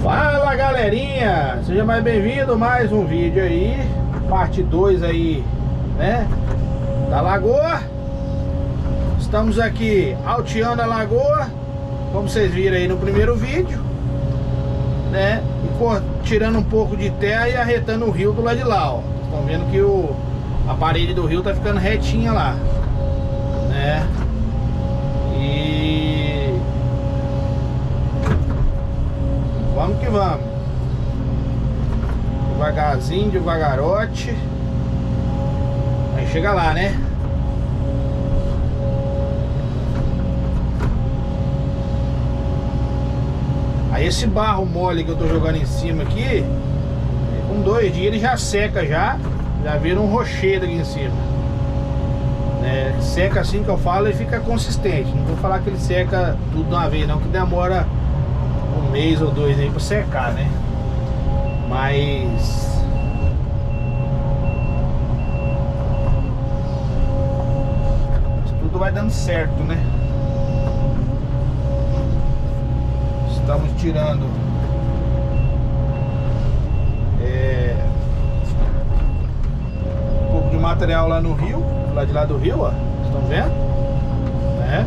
Fala galerinha, seja mais bem-vindo a mais um vídeo aí, parte 2 aí, né, da lagoa. Estamos aqui alteando a lagoa, como vocês viram aí no primeiro vídeo, né, e tirando um pouco de terra e arretando o rio do lado de lá, ó. Estão vendo que a parede do rio tá ficando retinha lá, né, e vamos que vamos, devagarzinho, devagarote, aí chega lá, né? Aí esse barro mole que eu tô jogando em cima aqui, com 2 dias ele já seca, já vira um rochedo aqui em cima, né? Seca assim que eu falo e fica consistente. Não vou falar que ele seca tudo de uma vez não, que demora 1 mês ou 2 aí pra secar, né? Mas tudo vai dando certo, né? Estamos tirando um pouco de material lá no rio, lá de lá do rio, ó. Estão vendo? Né?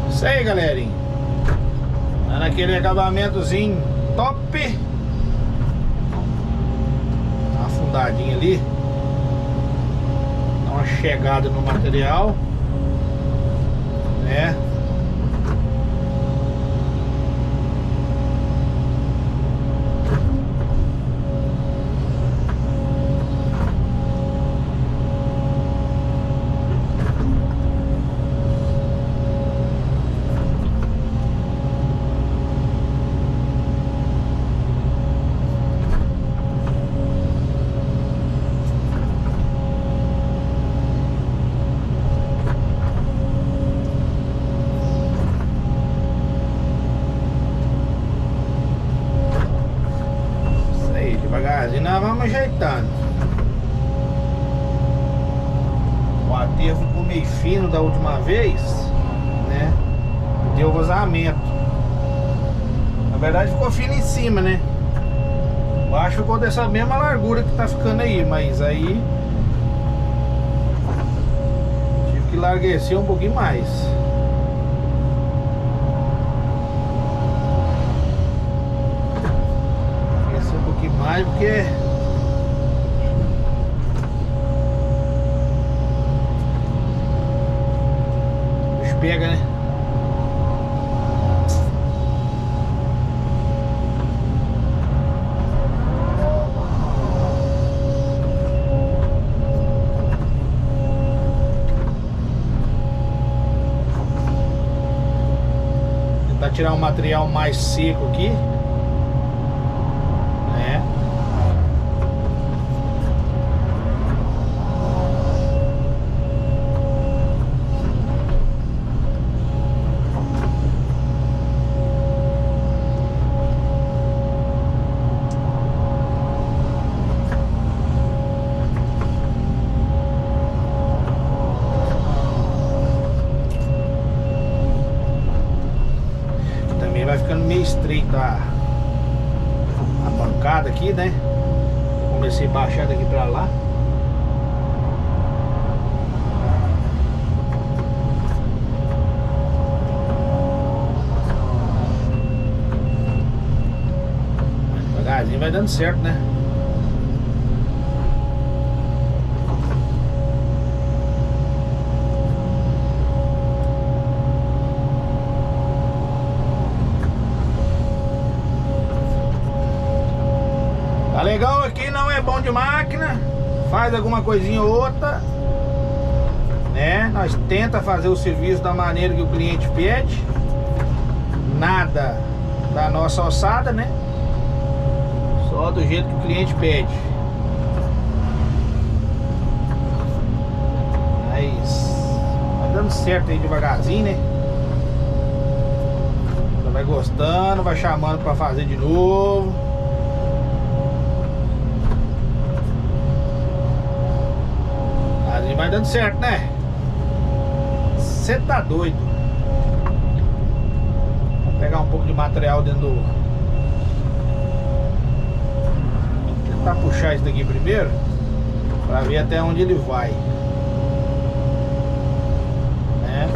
Isso aí, galerinha. Tá naquele acabamentozinho top. Dá uma afundadinha ali. Dá uma chegada no material, né? Devagarzinho nós vamos ajeitando. O aterro ficou meio fino da última vez, né? Deu vazamento. Na verdade ficou fino em cima, né? Embaixo ficou dessa mesma largura que tá ficando aí, mas aí tive que larguecer um pouquinho mais. Larguecer um pouquinho mais porque o bicho pega, né? Tirar um material mais seco aqui, né? Vai ficando meio estreita a bancada aqui, né? Comecei a baixar daqui pra lá. Devagarzinho vai dando certo, né? Tá legal aqui, não é bom de máquina. Faz alguma coisinha ou outra, né? Nós tenta fazer o serviço da maneira que o cliente pede. Nada da nossa alçada, né? Só do jeito que o cliente pede. Mas vai dando certo aí devagarzinho, né? Você vai gostando, vai chamando pra fazer de novo. Vai dando certo, né? Você tá doido. Vou pegar um pouco de material dentro do... Vou tentar puxar isso daqui primeiro pra ver até onde ele vai, né?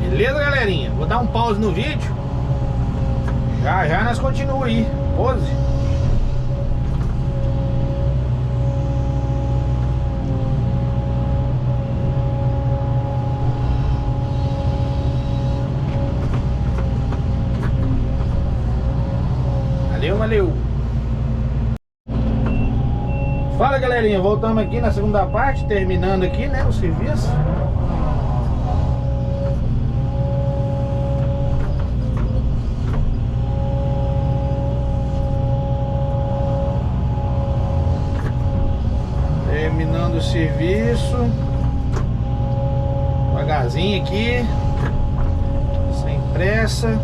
Beleza, galerinha? Vou dar um pause no vídeo. Já já nós continuamos aí. Pose. Valeu. Fala, galerinha, voltamos aqui na segunda parte, terminando aqui, né, o serviço. Terminando o serviço. Devagarzinho aqui, sem pressa.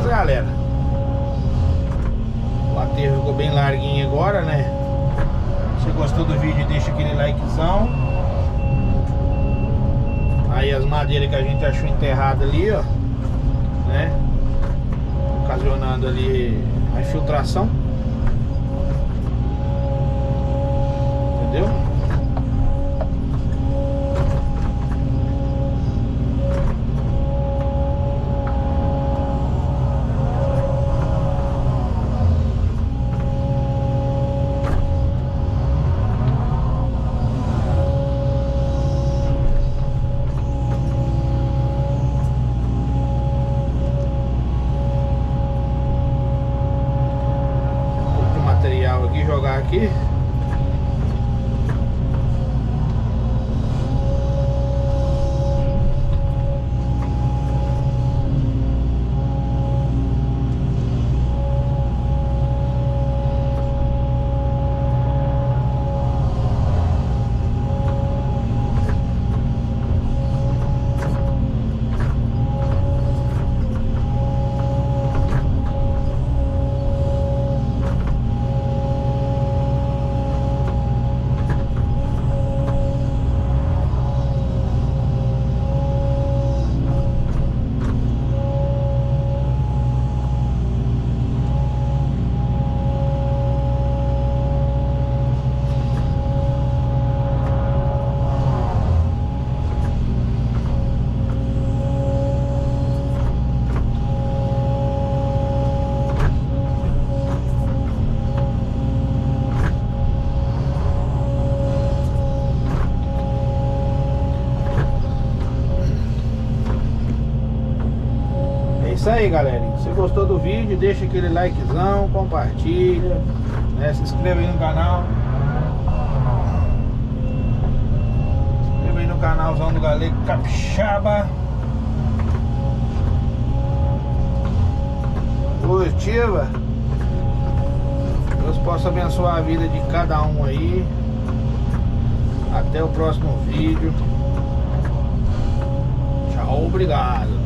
Galera, o aterro ficou bem larguinho agora, né? Se você gostou do vídeo, deixa aquele likezão. Aí as madeiras que a gente achou enterrada ali, ó, né? Ocasionando ali a infiltração. Entendeu? Jogar aqui. Isso aí, galera. Se gostou do vídeo, deixa aquele likezão, compartilha, né? Se inscreva aí no canal. Se inscreva aí no canalzão do Galego Capixaba. Positiva. Deus possa abençoar a vida de cada um aí. Até o próximo vídeo. Tchau, obrigado.